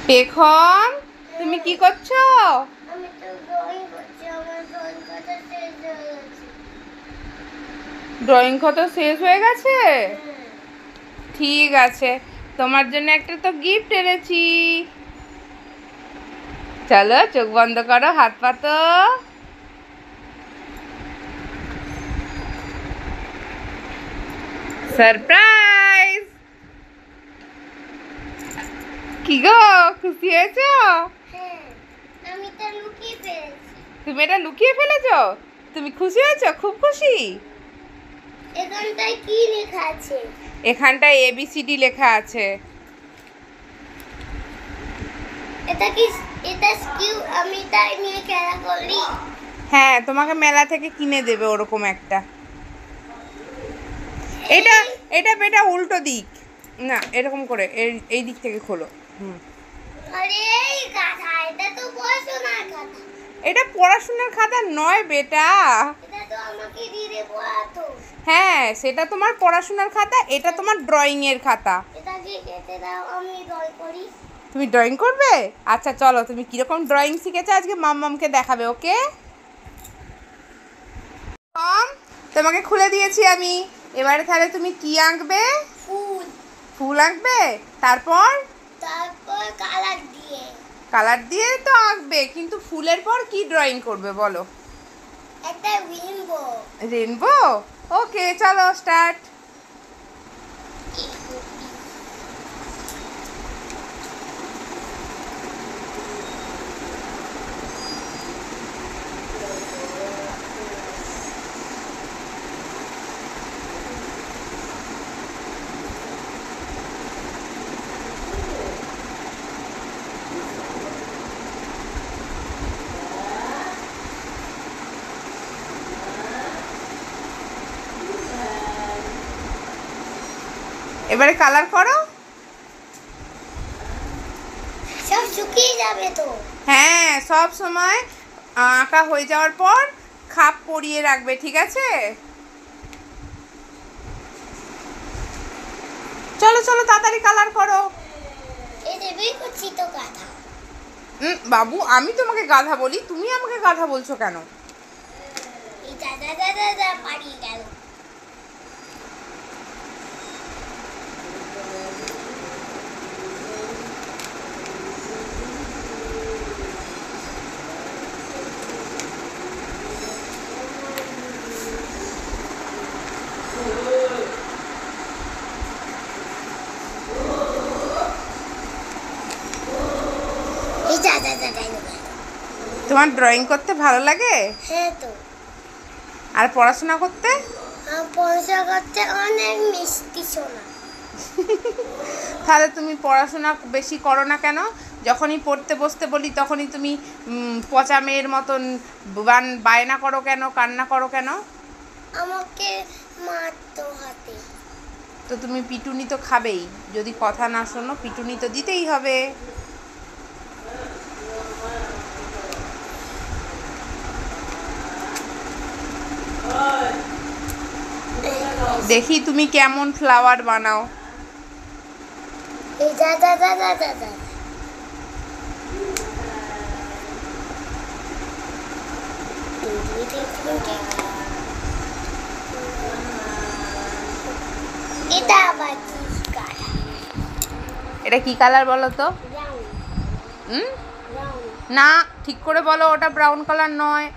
পেখম, তুমি কি করছো? ড্রয়িং খাতা শেষ হয়ে গেছে? ঠিক আছে, তোমার জন্য একটা তো গিফট এনেছি। চলো চোখ বন্ধ করো, হাত পাতো। সারপ্রাইজ! কি গো, খুশি হয়েছো? তুমি এটা লুকিয়ে ফেলেছো? তুমি খুশি হয়েছো? খুব খুশি? এখানটায় কি লেখা আছে? এখানটায় ABCD লেখা আছে। এটা কি? এটা স্কিউ আমি তাই নিয়ে খেলা করি? হ্যাঁ, তোমাকে মেলা থেকে কিনে দেবে ওরকম একটা। এটা এটা এটা উল্টো দিক না, এরকম করে এই দিক থেকে খোলো। আরে এই গাধা, এটা তো পড়াশোনার খাতা। এটা পড়াশোনার খাতা নয় বেটা। এটা তো আমাকে দিয়ে পড়াতো। হ্যাঁ, সেটা তোমার পড়াশোনার খাতা, এটা তোমার ড্রয়িং এর খাতা। এটা কি কেটে দাও, আমি ড্রয়িং করি। তুমি ড্রয়িং করবে? আচ্ছা চলো, তুমি কিরকম ড্রয়িং শিখেছো আজকে মাম্মামকে দেখাবে, ওকে? তোমাকে খুলে দিয়েছি আমি। এবারে তাহলে তুমি কি আঁকবে? ফুল। ফুল আঁকবে? তারপর কালার দিয়ে। কালার দিয়ে তো আঁকবে, কিন্তু ফুলের পর কি ড্রয়িং করবে বলো? একটা রেইনবো। রেইনবো? ওকে, চলো স্টার্ট। এবারে কালার করো। সব শুকিয়ে যাবে তো? হ্যাঁ, সব সময় আঁকা হয়ে যাওয়ার পর খাপ পরিয়ে রাখবে, ঠিক আছে? চলো চলো তাড়াতাড়ি কালার করো। এই দেবেই করছি তো গাধা। বাবু, আমি তোমাকে গাধা বলি, তুমি আমাকে গাধা বলছো কেন? এই দাদা দাদা দাদা পারিয়ে গেল। তোমার ড্রয়িং করতে ভালো লাগে? হ্যাঁ তো। আর পড়াশোনা করতে? পড়াশোনা করতে অনেক মিষ্টি শোনা। তাহলে তুমি পড়াশোনা বেশি করো না কেন? যখনই পড়তে বসতে বলি তখনই তুমি পচা মেয়ের মতন বায়না করো কেন, কান্না করো কেন? আমাকে মারতো হাতে। তো তুমি পিটুনি তো খাবেই, যদি কথা না শোনো পিটুনি তো দিতেই হবে। দেখি তুমি কেমন ফ্লাওয়ার বানাও। এই দাদা দাদা দাদা এটা আবার এটা কি কালার বলো তো? না, ঠিক করে বলো, ওটা ব্রাউন কালার নয়।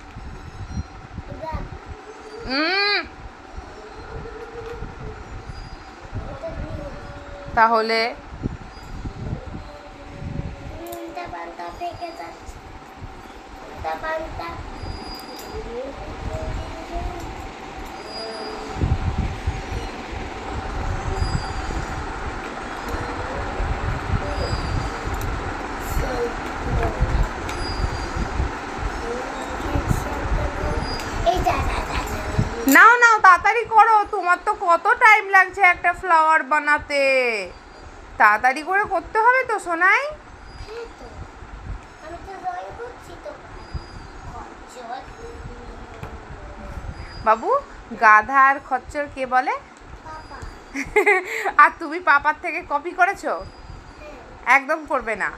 তাহলে নাও নাও তাড়াতাড়ি করো, তোমার তো কত টাইম লাগছে একটা ফ্লাওয়ার বানাতে। তাড়াতাড়ি করে করতে হবে তো সোনাই। বাবু, গাধা আর খচ্চর কে বলে? আর তুমি পাপার থেকে কপি করেছো? একদম করবে না।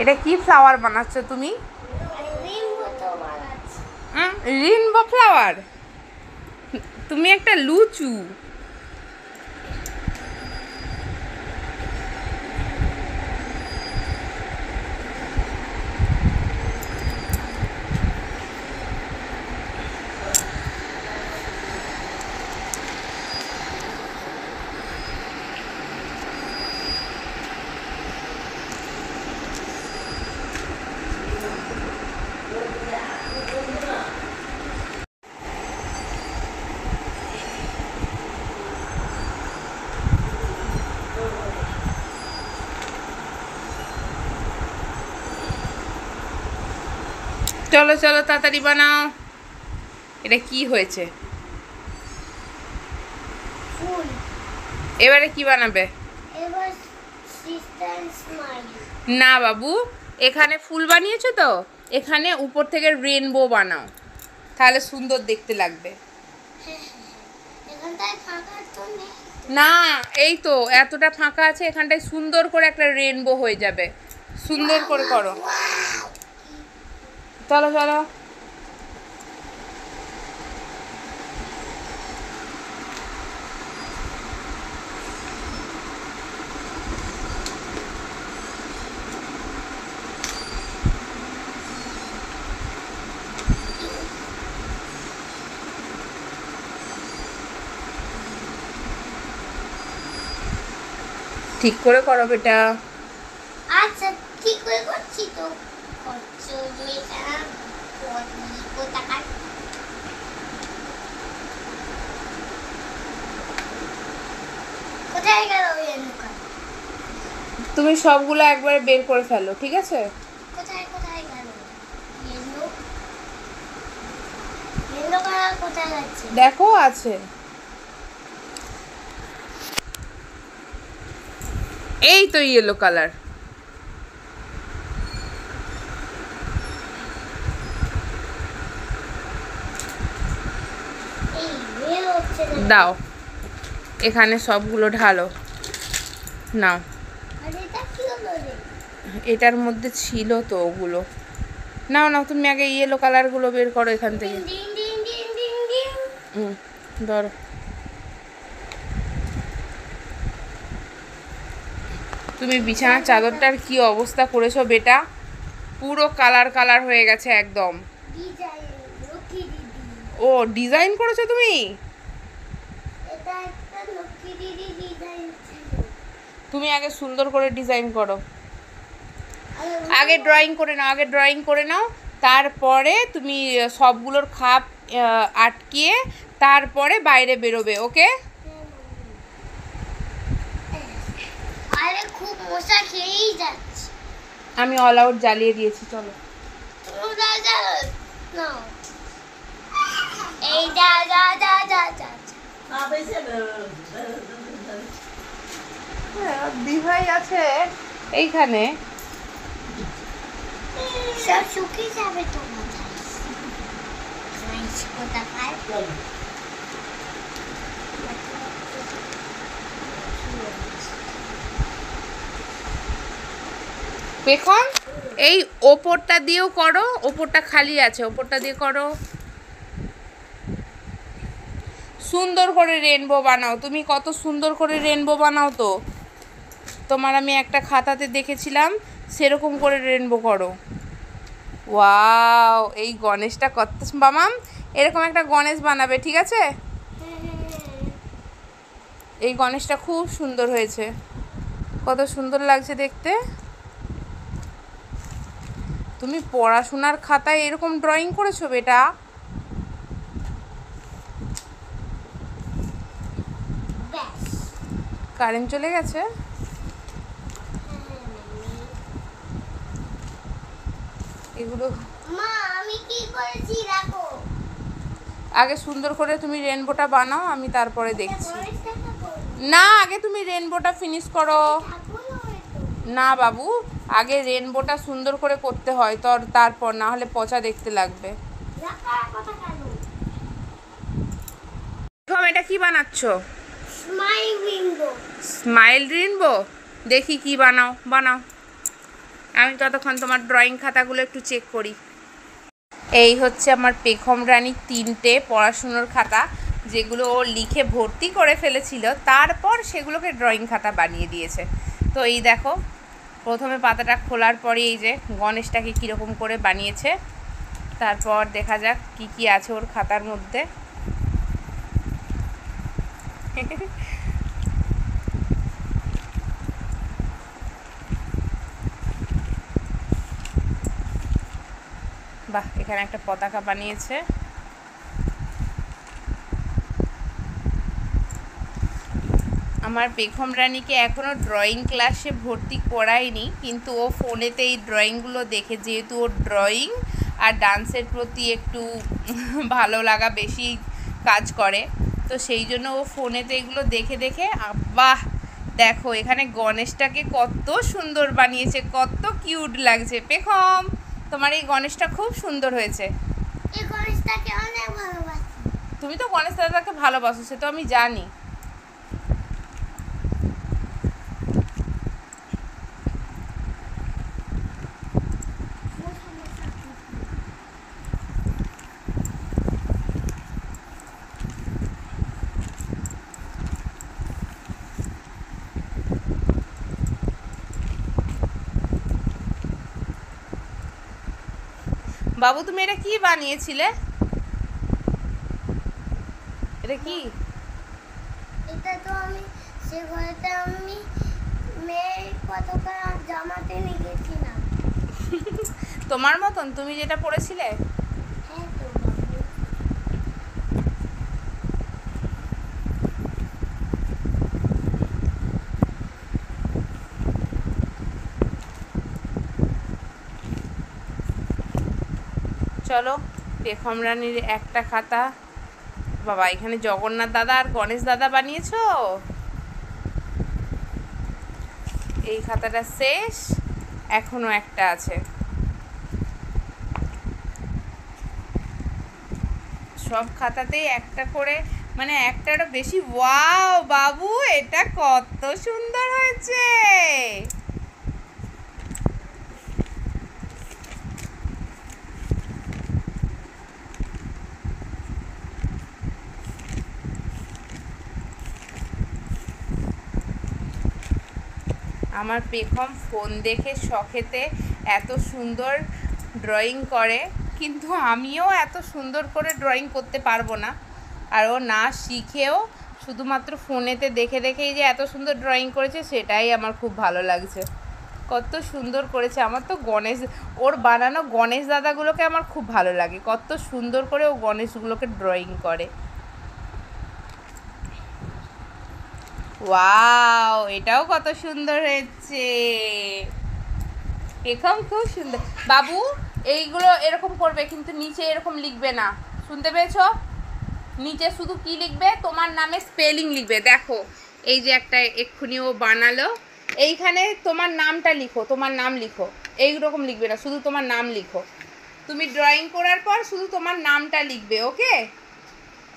এটা কি ফ্লাওয়ার বানাচ্ছ তুমি? রেইনবো তো বানাচ্ছি। Rainbow flower? তুমি একটা লুচু। চলো চলো তাড়াতাড়ি বানাও। এটা কি হয়েছে? ফুল। এবারে কি বানাবে? এবার সিস্টার স্মাইল। না বাবু, এখানে ফুল বানিয়েছো তো, এখানে উপর থেকে রেইনবো বানাও, তাহলে সুন্দর দেখতে লাগবে। এখানটায় ফাঁকা তো নেই। না, এই তো এতটা ফাঁকা আছে, এখানটায় সুন্দর করে একটা রেইনবো হয়ে যাবে। সুন্দর করে করো। চলো চলো। ঠিক করে করো বেটা। আচ্ছা ঠিক করে করছি তো। করছো মেয়েটা কোথাকার? কোথায় গেল রেণুকা? তুমি সবগুলো একবারে বের করে ফেলো, ঠিক আছে? কোথায় কোথায় গেল রেণু? রেণুকা কোথায় যাচ্ছে? দেখো আছে, এই তো ইয়েলো কালার। এই বের হচ্ছে না। দাও, এখানে সবগুলো ঢালো। নাও। আর এটা কি হলো রে? এটার মধ্যে ছিল তো ওগুলো। নাও নাও, তুমি আগে ইয়েলো কালারগুলো বের করো এখান থেকে। Ding ding ding ding ding. ধরো। তুমি বিছানার চাদরটার কি অবস্থা করেছো বেটা? পুরো কালার কালার হয়ে গেছে একদম। ডিজাইন লক্ষ্মী দিদি। ও ডিজাইন করেছো তুমি? এটা একটা লক্ষ্মী দিদি ডিজাইন ছিল। তুমি আগে সুন্দর করে ডিজাইন করো। আর আগে ড্রয়িং করে নাও, আগে ড্রয়িং করে নাও, তারপরে তুমি সবগুলোর খাপ আটকিয়ে তারপরে বাইরে বেরোবে, ওকে? আরে খুব মশা খেয়েই যাচ্ছে। আমি অল আউট জ্বালিয়ে দিয়েছি, চলো। তোমরা জানো না এই যা যা যা যা যা। দিভাই আছে এইখানে। সব শুকিয়ে যাবে তো মাথায়। কোথাকার? পেখন এই ওপরটা দিয়েও করো, ওপরটা খালি আছে, ওপরটা দিয়ে করো। সুন্দর করে রেনবো বানাও, তুমি কত সুন্দর করে রেনবো বানাও তো। তোমার আমি একটা খাতাতে দেখেছিলাম, সেরকম করে রেনবো করো। ওয়াও, এই গণেশটা কত মামাম, এরকম একটা গণেশ বানাবে, ঠিক আছে? এই গণেশটা খুব সুন্দর হয়েছে, কত সুন্দর লাগছে দেখতে। তুমি পড়াশোনার খাতায় এরকম ড্রয়িং করেছো বেটা? কারেন্ট চলে গেছে। এগুলো মা আমি কি করেছি দেখো। আগে সুন্দর করে তুমি রেনবোটা বানাও, আমি তারপরে দেখছি। না, আগে তুমি রেনবোটা ফিনিশ করো। না বাবু, আগে রেনবোটা সুন্দর করে করতে হয়, তারপর না হলে পচা দেখতে লাগবে। এটা কি বানাচ্ছ? Smile rainbow. Smile rainbow? দেখি কি বানাও, বানাও। আমি ততক্ষণ তোমার ড্রয়িং খাতাগুলো একটু চেক করি। এই হচ্ছে আমার পেখম রানীর 3টে পড়াশুনোর খাতা, যেগুলো ও লিখে ভর্তি করে ফেলেছিল, তারপর সেগুলোকে ড্রয়িং খাতা বানিয়ে দিয়েছে। তো এই দেখো, প্রথমে পাতাটা খোলার পরে এই যে গণেশটাকে কীরকম করে বানিয়েছে, তারপর দেখা যাক কি কি আছে ওর খাতার মধ্যে। বাহ, এখানে একটা পতাকা বানিয়েছে। আমার পেখম রানীকে এখনও ড্রয়িং ক্লাসে ভর্তি করায়নি, কিন্তু ও ফোনেতে এই ড্রয়িংগুলো দেখে, যেহেতু ওর ড্রয়িং আর ডান্সের প্রতি একটু ভালো লাগা বেশি কাজ করে, তো সেই জন্য ও ফোনেতে এগুলো দেখে দেখে, বাহ দেখো এখানে গণেশটাকে কত সুন্দর বানিয়েছে, কত কিউট লাগছে। পেখম, তোমার এই গণেশটা খুব সুন্দর হয়েছে। এই গণেশটাকে অনেক ভালোবাসি। তুমি তো গণেশ দাদাকে ভালোবাসো, সে তো আমি জানি। বাবু, তুমি এটা কি বানিয়েছিলে? এটা কি? এটা তো আমি সে ঘরেতে আমি মেয়ের পতাকা জামাতে নিয়ে গেছিলাম। তোমার মতন তুমি যেটা পড়েছিলে? হ্যাঁ তো বাবু। চলো, পেখম রানীর একটা খাতা। বাবা, এখানে জগন্নাথ দাদা আর গণেশ দাদা বানিয়েছো। এই খাতাটা শেষ, এখনো একটা আছে। সব খাতাতেই একটা করে, মানে একটারও বেশি। ওয়াও বাবু, এটা কত সুন্দর হয়েছে। আমার পেখম ফোন দেখে শখেতে এত সুন্দর ড্রয়িং করে, কিন্তু আমিও এত সুন্দর করে ড্রয়িং করতে পারবো না। আর ও না শিখেও শুধুমাত্র ফোনেতে দেখে দেখেই যে এত সুন্দর ড্রয়িং করেছে, সেটাই আমার খুব ভালো লাগছে। কত সুন্দর করেছে। আমার তো গণেশ, ওর বানানো গণেশ দাদাগুলোকে আমার খুব ভালো লাগে, কত সুন্দর করে ও গণেশগুলোকে ড্রয়িং করে। ওয়াও, এটাও কত সুন্দর হয়েছে। পেখম খুব সুন্দর। বাবু, এইগুলো এরকম করবে, কিন্তু নিচে এরকম লিখবে না, শুনতে পেয়েছো? নিচে শুধু কি লিখবে, তোমার নামে স্পেলিং লিখবে। দেখো, এই যে একটা এক্ষুনি ও বানালো, এইখানে তোমার নামটা লিখো, তোমার নাম লিখো। এইরকম লিখবে না, শুধু তোমার নাম লিখো। তুমি ড্রয়িং করার পর শুধু তোমার নামটা লিখবে, ওকে?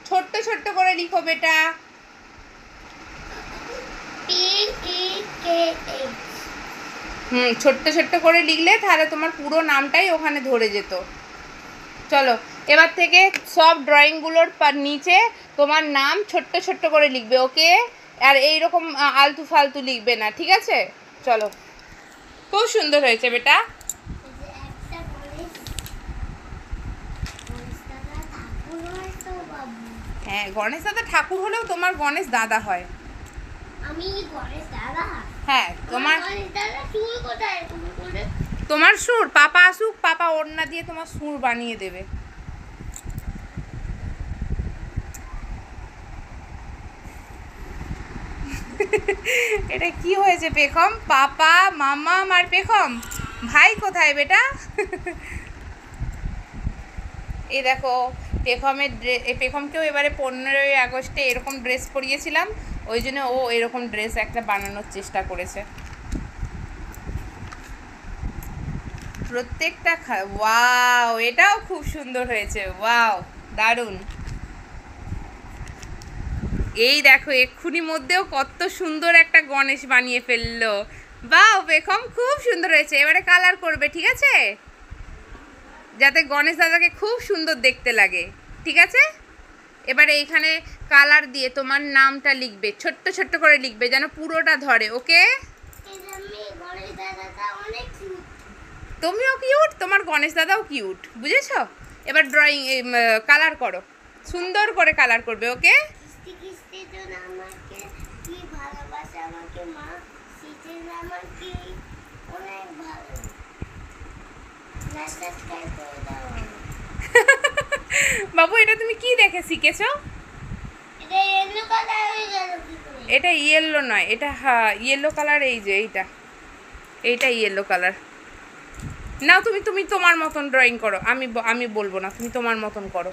ছোট্ট ছোট্ট করে লিখো বেটা। ছোট্ট ছোট্ট করে লিখলে তাহলে তোমার পুরো নামটাই ওখানে ধরে যেত। চলো, এবার থেকে সব ড্রয়িংগুলোর নিচে তোমার নাম ছোট্ট ছোট্ট করে লিখবে, ওকে? আর এইরকম আলতু ফালতু লিখবে না, ঠিক আছে? চলো, খুব সুন্দর হয়েছে বেটা। হ্যাঁ, গণেশ দাদা ঠাকুর হলেও তোমার গণেশ দাদা হয়। আমি গণেশ দাদা? হ্যাঁ, তোমার গণেশ দাদা চুল কোথায়? তুমি করে তোমার সুর, পাপা আসুক, পাপা ওড়না দিয়ে তোমার সুর বানিয়ে দেবে। এটা কি হয়েছে পেখম? পাপা, মামা আর পেখম, ভাই কোথায় বেটা? এই দেখো, পেখমকেও এবারে 15ই আগস্টে এরকম ড্রেস পরিয়েছিলাম, ওই জন্য ও এরকম ড্রেস একটা বানানোর চেষ্টা করেছে। প্রত্যেকটা ওয়াও, এটাও খুব সুন্দর হয়েছে। ওয়াও, দারুণ। এই দেখো, এক্ষুনি মধ্যেও কত সুন্দর একটা গণেশ বানিয়ে ফেললো। বাহ বেগম খুব সুন্দর হয়েছে। এবারে কালার করবে, ঠিক আছে, যাতে গণেশ দাদাকে খুব সুন্দর দেখতে লাগে, ঠিক আছে। এবারে এইখানে কালার দিয়ে তোমার নামটা লিখবে, ছোট্ট ছোট্ট করে লিখবে যেন পুরোটা ধরে, ওকে। তুমিও কিউট, তোমার গণেশ দাদাও কিউট, বুঝেছো। এবার ড্রয়িং কালার করো, সুন্দর করে কালার করবে, ওকে। বাবু এটা তুমি কি দেখে শিখেছো? এটা ইয়েলো নয়, এটা ইয়েলো কালার, এই যে এইটা ইয়েলো কালার। নাও তুমি তুমি তোমার মতন ড্রয়িং করো, আমি বলবো না, তুমি তোমার মতন করো,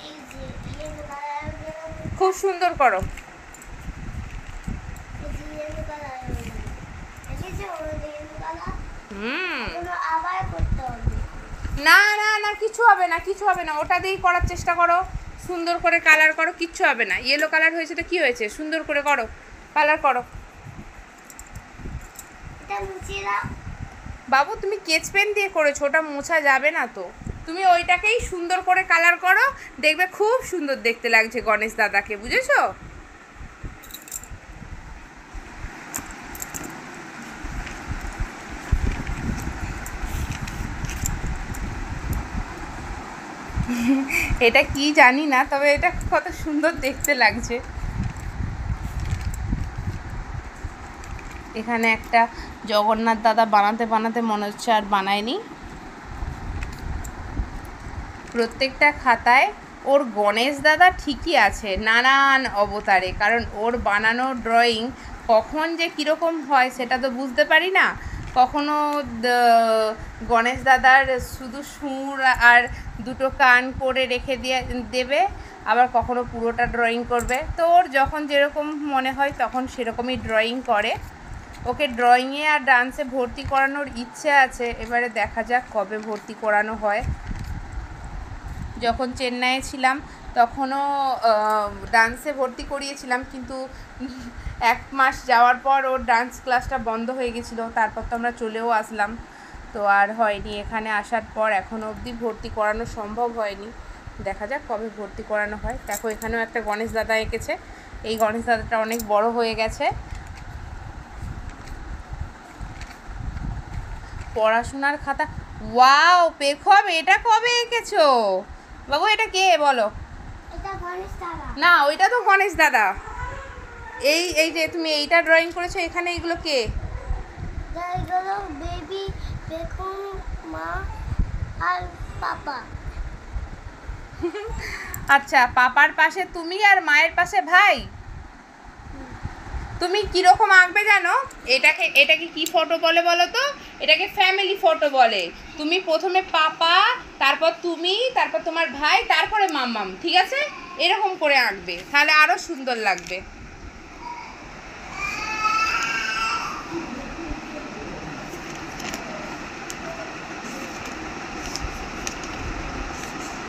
খুব সুন্দর করো। না না না, কিছু হবে না, কিছু হবে না, ওটা দিয়েই করার চেষ্টা করো, সুন্দর করে কালার করো, কিচ্ছু হবে না। ইয়েলো কালার হয়েছে তো কি হয়েছে, সুন্দর করে করো, কালার করো। বাবু তুমি স্কেচ পেন দিয়ে করেছো, ওটা মোছা যাবে না তো, তুমি ওইটাকেই সুন্দর করে কালার করো, দেখবে খুব সুন্দর দেখতে লাগছে গণেশ দাদাকে, বুঝেছো। এটা কি জানি না, তবে এটা কত সুন্দর দেখতে লাগছে। এখানে একটা জগন্নাথ দাদা বানাতে বানাতে মনে হচ্ছে আর বানায়নি। প্রত্যেকটা খাতায় ওর গণেশ দাদা ঠিকই আছে নানান অবতারে, কারণ ওর বানানো ড্রয়িং কখন যে কীরকম হয় সেটা তো বুঝতে পারি না। কখনো গণেশ দাদার শুধু সুর আর দুটো কান করে রেখে দেবে, আবার কখনো পুরোটা ড্রয়িং করবে। তো ওর যখন যেরকম মনে হয় তখন সেরকমই ড্রয়িং করে। ওকে ড্রয়িংয়ে আর ডান্সে ভর্তি করানোর ইচ্ছে আছে, এবারে দেখা যাক কবে ভর্তি করানো হয়। যখন চেন্নাইয়ে ছিলাম তখনও ডান্সে ভর্তি করিয়েছিলাম, কিন্তু 1 মাস যাওয়ার পর ওর ডান্স ক্লাসটা বন্ধ হয়ে গেছিলো, তারপর তো আমরা চলেও আসলাম, তো আর হয়নি। এখানে আসার পর এখনও অবধি ভর্তি করানো সম্ভব হয়নি, দেখা যাক কবে ভর্তি করানো হয়। দেখো এখানেও একটা গণেশ দাদা এঁকেছে, এই গণেশ দাদাটা অনেক বড় হয়ে গেছে। পড়াশোনার খাতা, ওয়াও পেখম, এটা কবে এঁকেছো বাবু? এটা কে বলো? না ওইটা তো গণেশ দাদা। এই এই যে তুমি এইটা ড্রয়িং করেছো, এখানে এইগুলো কে? বেবি, পেখম, মা আর পাপা। আচ্ছা, পাপার পাশে তুমি আর মায়ের পাশে ভাই। তুমি কীরকম আঁকবে জানো? এটাকে কি ফটো বলে বলো তো? এটাকে ফ্যামিলি ফটো বলে। তুমি প্রথমে পাপা, তারপর তুমি, তারপর তোমার ভাই, তারপরে মাম্মাম, ঠিক আছে? এরকম করে আঁকবে, তাহলে আরও সুন্দর লাগবে।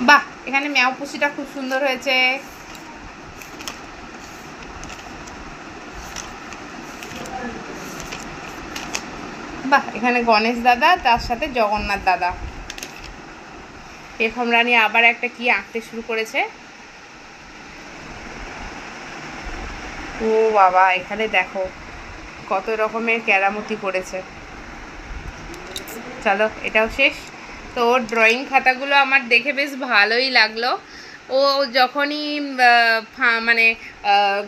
বাহ, এখানে ম্যাও পুষিটা খুব সুন্দর হয়েছে। বাহ, এখানে গণেশ দাদা, তার সাথে জগন্নাথ দাদা। পেখম রানী আবার একটা কি আঁকতে শুরু করেছে। ও বাবা, এখানে দেখো কত রকমের কেরামতি করেছে। চলো এটাও শেষ। তো ওর ড্রয়িং খাতাগুলো আমার দেখে বেশ ভালোই লাগলো। ও যখনই মানে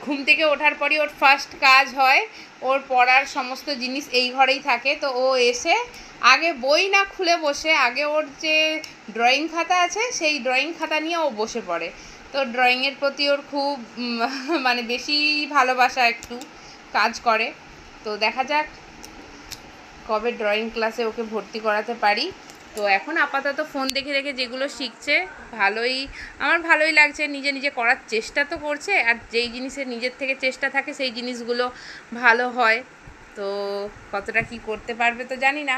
ঘুম থেকে ওঠার পরই ওর ফার্স্ট কাজ হয়, ওর পড়ার সমস্ত জিনিস এই ঘরেই থাকে। তো ও এসে আগে বই না খুলে বসে, আগে ওর যে ড্রয়িং খাতা আছে সেই ড্রয়িং খাতা নিয়ে ও বসে পড়ে। তো ড্রয়িংয়ের প্রতি ওর খুব মানে বেশি ভালোবাসা একটু কাজ করে। তো দেখা যাক কবে ড্রয়িং ক্লাসে ওকে ভর্তি করাতে পারি। তো এখন আপাতত ফোন দেখে দেখে যেগুলো শিখছে আমার ভালোই লাগছে। নিজে নিজে করার চেষ্টা তো করছে, আর যেই জিনিসের নিজের থেকে চেষ্টা থাকে সেই জিনিসগুলো ভালো হয়। তো কতটা কি করতে পারবে তো জানি না।